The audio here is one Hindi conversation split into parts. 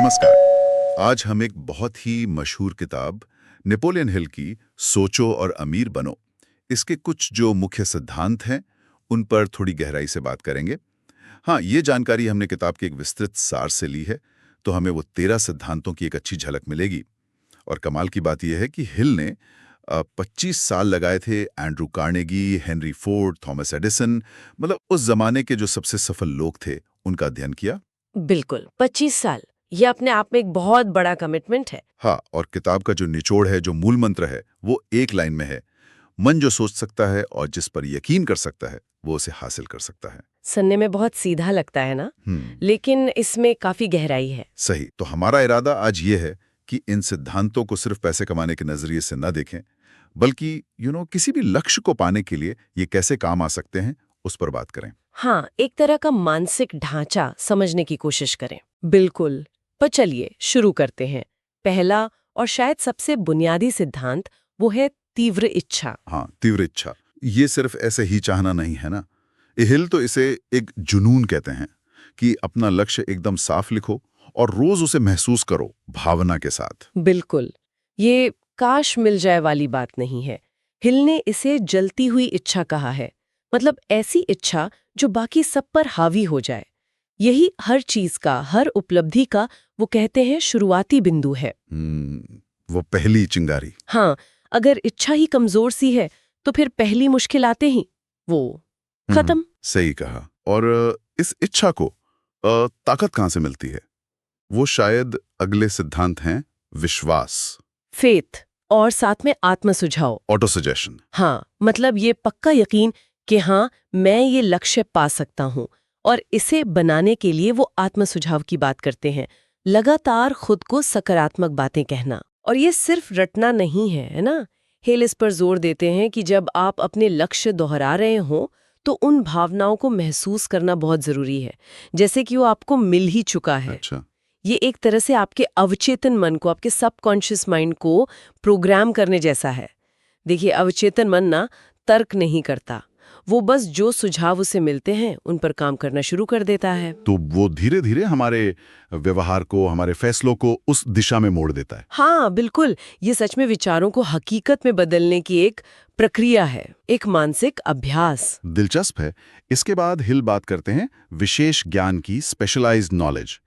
नमस्कार। आज हम एक बहुत ही मशहूर किताब नेपोलियन हिल की सोचो और अमीर बनो, इसके कुछ जो मुख्य सिद्धांत हैं उन पर थोड़ी गहराई से बात करेंगे। हाँ, ये जानकारी हमने किताब के एक विस्तृत सार से ली है, तो हमें वो 13 सिद्धांतों की एक अच्छी झलक मिलेगी। और कमाल की बात यह है कि हिल ने 25 साल लगाए थे Andrew Carnegie, Henry Ford, Thomas Edison, मतलब उस जमाने के जो सबसे सफल लोग थे उनका अध्ययन किया। बिल्कुल 25 साल, ये अपने आप में एक बहुत बड़ा कमिटमेंट है। हाँ, और किताब का जो निचोड़ है, जो मूल मंत्र है, वो एक लाइन में है, मन जो सोच सकता है और जिस पर यकीन कर सकता है वो उसे हासिल कर सकता है। सुनने में बहुत सीधा लगता है ना, लेकिन इसमें काफी गहराई है। सही। तो हमारा इरादा आज ये है कि इन सिद्धांतों को सिर्फ पैसे कमाने के नजरिए से न देखें, बल्कि किसी भी लक्ष्य को पाने के लिए ये कैसे काम आ सकते हैं उस पर बात करें। हाँ, एक तरह का मानसिक ढांचा समझने की कोशिश करें। बिल्कुल। पर चलिए शुरू करते हैं। पहला और शायद सबसे बुनियादी सिद्धांत वो है तीव्र इच्छा। हाँ, तीव्र इच्छा। ये सिर्फ ऐसे ही चाहना नहीं है ना। हिल तो इसे एक जुनून कहते हैं कि अपना लक्ष्य एकदम साफ लिखो और रोज उसे महसूस करो भावना के साथ। बिल्कुल, ये काश मिल जाए वाली बात नहीं है। हिल ने इसे जलती हुई इच्छा कहा है, मतलब ऐसी इच्छा जो बाकी सब पर हावी हो जाए। यही हर चीज का, हर उपलब्धि का वो कहते हैं शुरुआती बिंदु है। वो पहली चिंगारी। हाँ, अगर इच्छा ही कमजोर सी है तो फिर पहली मुश्किल आते ही वो खत्म। सही कहा। और इस इच्छा को ताकत कहाँ से मिलती है? वो शायद अगले सिद्धांत हैं, विश्वास, फेथ और साथ में आत्मसुझाव, ऑटो सजेशन। हाँ, मतलब ये पक्का यकीन कि हाँ, मैं ये लक्ष्य पा सकता हूँ। और इसे बनाने के लिए वो आत्मसुझाव की बात करते हैं, लगातार खुद को सकारात्मक बातें कहना। और ये सिर्फ रटना नहीं है ना। हेल इस पर जोर देते हैं कि जब आप अपने लक्ष्य दोहरा रहे हों तो उन भावनाओं को महसूस करना बहुत जरूरी है, जैसे कि वो आपको मिल ही चुका है। अच्छा। ये एक तरह से आपके अवचेतन मन को, आपके सबकॉन्शियस माइंड को प्रोग्राम करने जैसा है। देखिए, अवचेतन मन ना तर्क नहीं करता, वो बस जो सुझाव उसे मिलते हैं उन पर काम करना शुरू कर देता है। तो वो धीरे धीरे हमारे व्यवहार को, हमारे फैसलों को उस दिशा में मोड़ देता है। हाँ, बिल्कुल। ये सच में विचारों को हकीकत में बदलने की एक प्रक्रिया है, एक मानसिक अभ्यास। दिलचस्प है। इसके बाद हिल बात करते हैं विशेष ज्ञान की, स्पेशलाइज्ड नॉलेज।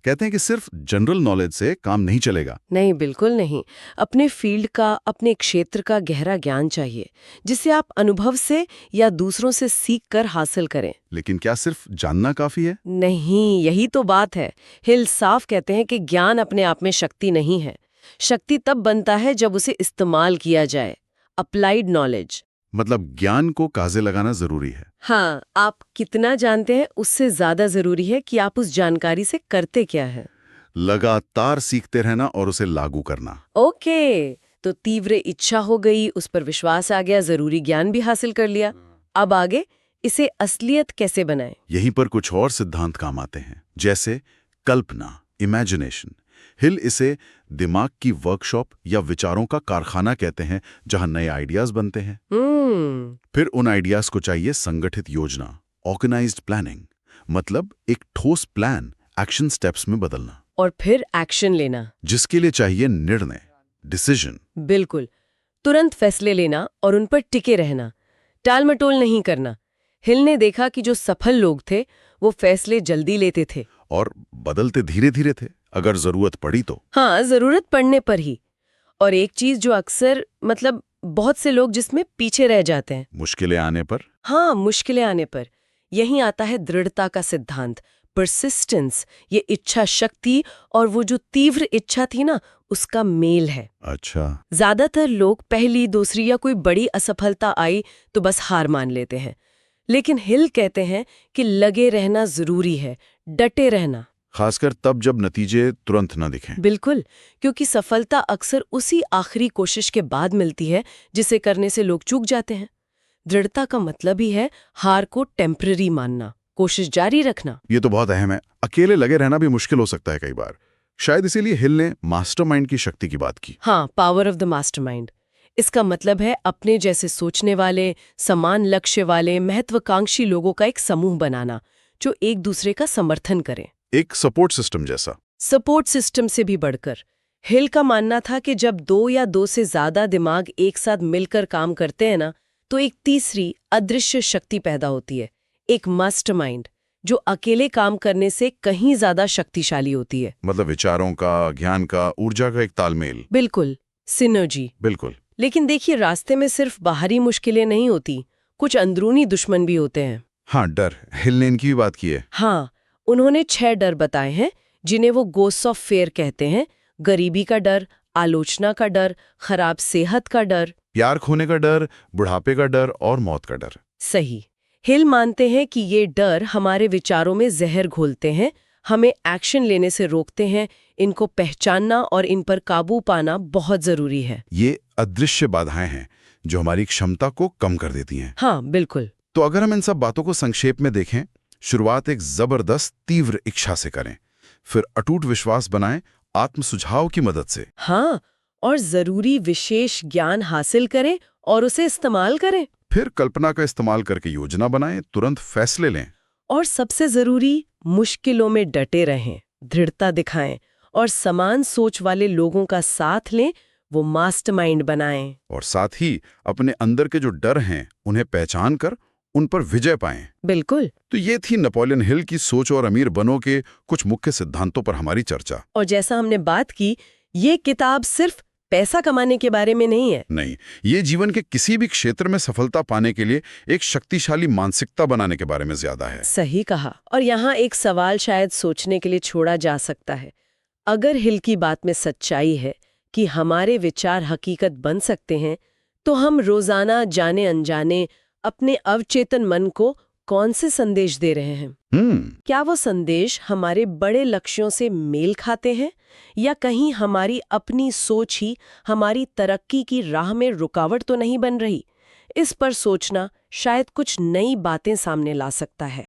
कहते हैं कि सिर्फ जनरल नॉलेज से काम नहीं चलेगा। नहीं, बिल्कुल नहीं। अपने फील्ड का, अपने क्षेत्र का गहरा ज्ञान चाहिए, जिसे आप अनुभव से या दूसरों से सीख कर हासिल करें। लेकिन क्या सिर्फ जानना काफी है? नहीं, यही तो बात है। हिल साफ कहते हैं कि ज्ञान अपने आप में शक्ति नहीं है। शक्ति तब बनता है जब उसे इस्तेमाल किया जाए। Applied knowledge. मतलब ज्ञान को काजे लगाना जरूरी है। हाँ, आप कितना जानते हैं उससे ज्यादा जरूरी है कि आप उस जानकारी से करते क्या है। लगातार सीखते रहना और उसे लागू करना। ओके, तो तीव्र इच्छा हो गई, उस पर विश्वास आ गया, जरूरी ज्ञान भी हासिल कर लिया। अब आगे इसे असलियत कैसे बनाएं? यहीं पर कुछ और सिद्धांत काम आते हैं, जैसे कल्पना, इमेजिनेशन। हिल इसे दिमाग की वर्कशॉप या विचारों का कारखाना कहते हैं, जहां नए आइडियाज बनते हैं। फिर उन आइडियाज को चाहिए संगठित योजना, ऑर्गेनाइज्ड प्लानिंग, मतलब एक ठोस प्लान एक्शन स्टेप्स में बदलना। और फिर एक्शन लेना, जिसके लिए चाहिए निर्णय, डिसीजन। बिल्कुल, तुरंत फैसले लेना और उन पर टिके रहना, टालमटोल नहीं करना। हिल ने देखा कि जो सफल लोग थे वो फैसले जल्दी लेते थे और बदलते धीरे धीरे थे, अगर जरूरत पड़ी तो। हाँ, जरूरत पड़ने पर ही। और एक चीज जो अक्सर, मतलब बहुत से लोग जिसमें पीछे रह जाते हैं, मुश्किलें आने पर। हाँ, मुश्किलें आने पर। यहीं आता है दृढ़ता का सिद्धांत, परसिस्टेंस। ये इच्छा शक्ति और वो जो तीव्र इच्छा थी ना, उसका मेल है। अच्छा। ज्यादातर लोग पहली, दूसरी या कोई बड़ी असफलता आई तो बस हार मान लेते हैं, लेकिन हिल कहते हैं कि लगे रहना जरूरी है, डटे रहना। खासकर तब जब नतीजे तुरंत न दिखें। बिल्कुल, क्योंकि सफलता अक्सर उसी आखिरी कोशिश के बाद मिलती है जिसे करने से लोग चूक जाते हैं। दृढ़ता का मतलब ही है हार को टेम्पररी मानना, कोशिश जारी रखना। ये तो बहुत अहम है। अकेले लगे रहना भी मुश्किल हो सकता है कई बार। शायद इसीलिए हिल ने मास्टरमाइंड की शक्ति की बात की। हाँ, पावर ऑफ द मास्टरमाइंड। इसका मतलब है अपने जैसे सोचने वाले, समान लक्ष्य वाले, महत्वाकांक्षी लोगों का एक समूह बनाना जो एक दूसरे का समर्थन करें। एक सपोर्ट सिस्टम जैसा। सपोर्ट सिस्टम से भी बढ़कर। हिल का मानना था कि जब 2 या 2 से ज्यादा दिमाग एक साथ मिलकर काम करते हैं ना, तो एक तीसरी अदृश्य शक्ति पैदा होती है, एक मास्टरमाइंड, जो अकेले काम करने से कहीं ज्यादा शक्तिशाली होती है। मतलब विचारों का, ज्ञान का, ऊर्जा का एक तालमेल। बिल्कुल, सिनर्जी। बिल्कुल। लेकिन देखिए, रास्ते में सिर्फ बाहरी मुश्किलें नहीं होती, कुछ अंदरूनी दुश्मन भी होते हैं। हाँ, डर। हिल ने इनकी भी बात की है। हाँ, उन्होंने 6 डर बताए हैं, जिन्हें वो गोस्ट ऑफ फेयर कहते हैं। गरीबी का डर, आलोचना का डर, खराब सेहत का डर, प्यार खोने का डर, बुढ़ापे का डर और मौत का डर। सही। हिल मानते हैं कि ये डर हमारे विचारों में जहर घोलते हैं, हमें एक्शन लेने से रोकते हैं। इनको पहचानना और इन पर काबू पाना बहुत जरूरी है। ये अदृश्य बाधाएं हैं जो हमारी क्षमता को कम कर देती हैं। हाँ, बिल्कुल। तो अगर हम इन सब बातों को संक्षेप में देखें, शुरुआत एक जबरदस्त तीव्र इच्छा से करें, फिर अटूट विश्वास बनाएं आत्म सुझाव की मदद से। हाँ, और जरूरी विशेष ज्ञान हासिल करें और उसे इस्तेमाल करें। फिर कल्पना का इस्तेमाल करके योजना बनाएं, तुरंत फैसले लें। और सबसे जरूरी, मुश्किलों में डटे रहें, दृढ़ता दिखाएं और समान सोच वाले लोगों का साथ लें, वो मास्टरमाइंड बनाएं। और साथ ही अपने अंदर के जो डर हैं उन्हें पहचान कर उन पर विजय पाएं। बिल्कुल। तो ये थी नेपोलियन हिल की सोच और अमीर बनो के कुछ मुख्य सिद्धांतों पर हमारी चर्चा। और जैसा हमने बात की, ये किताब सिर्फ पैसा कमाने के बारे में नहीं है। नहीं, ये जीवन के किसी भी क्षेत्र में सफलता पाने के लिए एक शक्तिशाली मानसिकता बनाने के बारे में ज्यादा है। सही कहा। और यहाँ एक सवाल शायद सोचने के लिए छोड़ा जा सकता है। अगर हिल की बात में सच्चाई है कि हमारे विचार हकीकत बन सकते हैं, तो हम रोजाना जाने अनजाने अपने अवचेतन मन को कौन से संदेश दे रहे हैं? क्या वो संदेश हमारे बड़े लक्ष्यों से मेल खाते हैं, या कहीं हमारी अपनी सोच ही हमारी तरक्की की राह में रुकावट तो नहीं बन रही? इस पर सोचना शायद कुछ नई बातें सामने ला सकता है।